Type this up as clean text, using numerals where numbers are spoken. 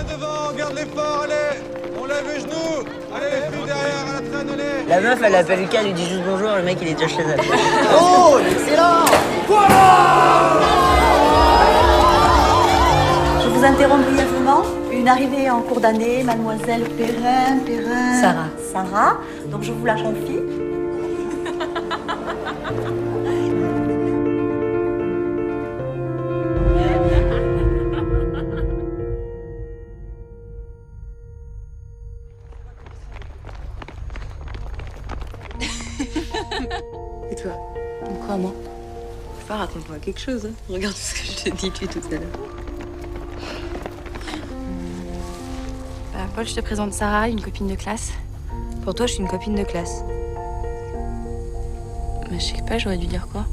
devant, garde l'effort, allez. On lève les genoux. Allez les filles derrière, à la traîne, allez. La meuf, elle appelle Lucas, elle lui dit juste bonjour, le mec, il est déjà chez elle. Oh, excellent! Je vous interromps brièvement. Une arrivée en cours d'année, mademoiselle Perrin. Sarah. Donc je vous la confie. Et toi? Quoi, moi? Enfin, raconte-moi quelque chose. Hein. Regarde ce que je t'ai dit tout à l'heure. Paul, je te présente Sarah, une copine de classe. Pour toi, je suis une copine de classe. Mais je sais pas, j'aurais dû dire quoi?